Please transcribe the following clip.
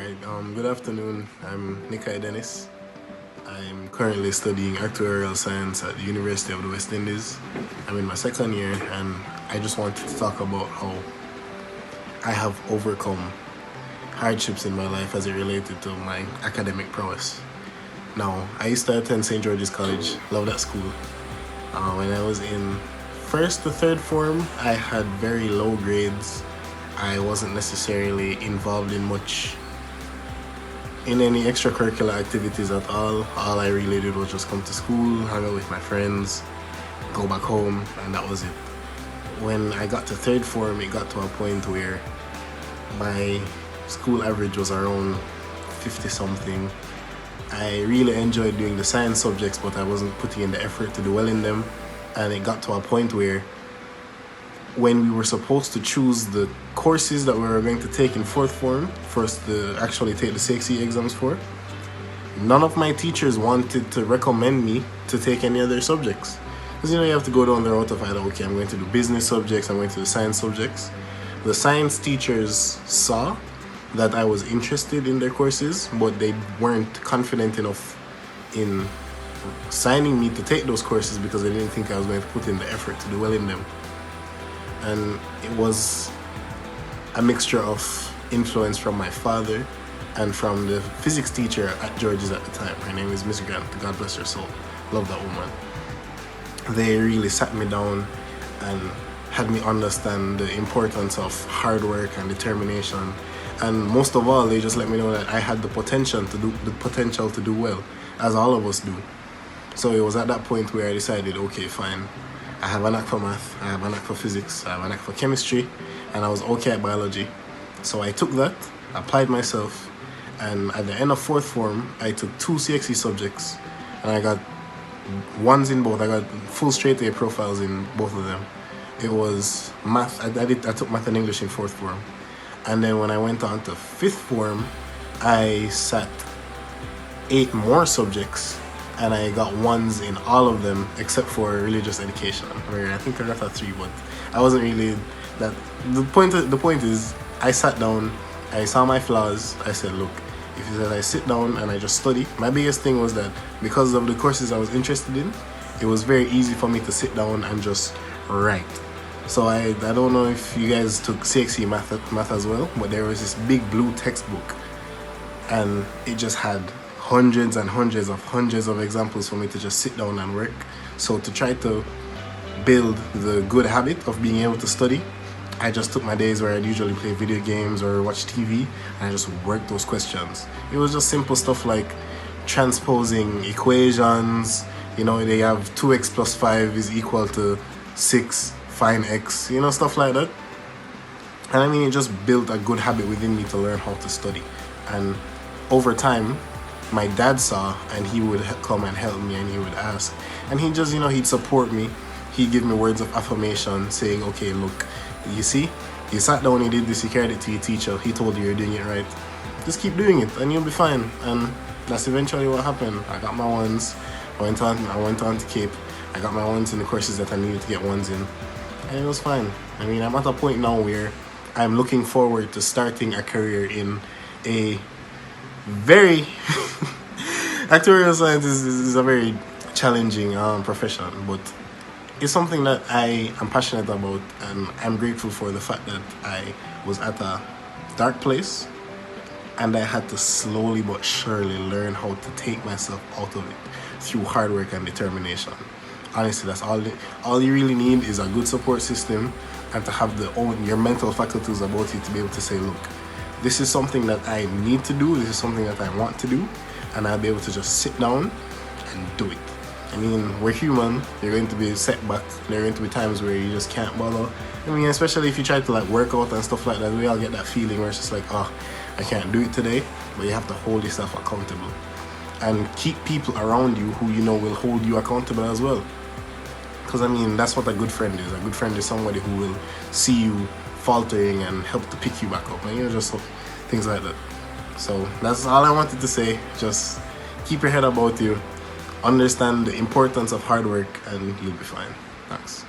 Good afternoon. I'm Nickhai Dennis. I'm currently studying Actuarial Science at the University of the West Indies. I'm in my second year, and I just wanted to talk about how I have overcome hardships in my life as it related to my academic prowess. Now, I used to attend St. George's College, love that school. When I was in first to third form, I had very low grades. I wasn't necessarily involved in any extracurricular activities at all. All I really did was just come to school, hang out with my friends, go back home, and that was it. When I got to third form, it got to a point where my school average was around 50 something. I really enjoyed doing the science subjects, but I wasn't putting in the effort to do well in them. And it got to a point where when we were supposed to choose the courses that we were going to take in fourth form, for us to actually take the CXC exams for, none of my teachers wanted to recommend me to take any other subjects. Because you have to go down the route of either, okay, I'm going to do business subjects, I'm going to do science subjects. The science teachers saw that I was interested in their courses, but they weren't confident enough in signing me to take those courses because they didn't think I was going to put in the effort to do well in them. And it was a mixture of influence from my father and from the physics teacher at George's at the time. Her name is Miss Grant, God bless her soul. Love that woman. They really sat me down and had me understand the importance of hard work and determination. And most of all, they just let me know that I had the potential to do well, as all of us do. So it was at that point where I decided, okay, fine. I have a knack for math, I have a knack for physics, I have a knack for chemistry, and I was okay at biology. So I took that, applied myself, and at the end of fourth form, I took 2 CXC subjects, and I got ones in both. I got full straight A profiles in both of them. It was math. I took math and English in fourth form. And then when I went on to fifth form, I sat 8 more subjects, and I got ones in all of them except for religious education, where I think I got a 3, but I wasn't really that. The point is, I sat down, I saw my flaws, I said, look, if I sit down and I just study, my biggest thing was that because of the courses I was interested in, it was very easy for me to sit down and just write. So I don't know if you guys took CXC math as well, but there was this big blue textbook, and it just had hundreds and hundreds of examples for me to just sit down and work. So to try to build the good habit of being able to study, I just took my days where I'd usually play video games or watch TV, and I just worked those questions. It was just simple stuff like transposing equations. They have 2x plus 5 is equal to 6, find x, stuff like that. And it just built a good habit within me to learn how to study. And over time, my dad saw, and he would come and help me, and he would ask, and he just, he'd support me. He'd give me words of affirmation saying, okay, look, you see, you sat down, you did this, you carried it to your teacher, he told you you're doing it right. Just keep doing it and you'll be fine. And that's eventually what happened. I got my ones, I went on to Cape, I got my ones in the courses that I needed to get ones in, and it was fine. I'm at a point now where I'm looking forward to starting a career in a very Actuarial Science is a very challenging profession, but it's something that I am passionate about, and I'm grateful for the fact that I was at a dark place and I had to slowly but surely learn how to take myself out of it through hard work and determination. Honestly, that's all you really need is a good support system, and to have your mental faculties about you to be able to say, look, this is something that I need to do, this is something that I want to do, and I'll be able to just sit down and do it. We're human, there are going to be setbacks, there are going to be times where you just can't bother. Especially if you try to work out and stuff like that, we all get that feeling where it's just like, oh, I can't do it today, but you have to hold yourself accountable. And keep people around you who will hold you accountable as well. Because that's what a good friend is. A good friend is somebody who will see you faltering and help to pick you back up, and just things like that. So that's all I wanted to say. Just keep your head about you, understand the importance of hard work, and you'll be fine. Thanks.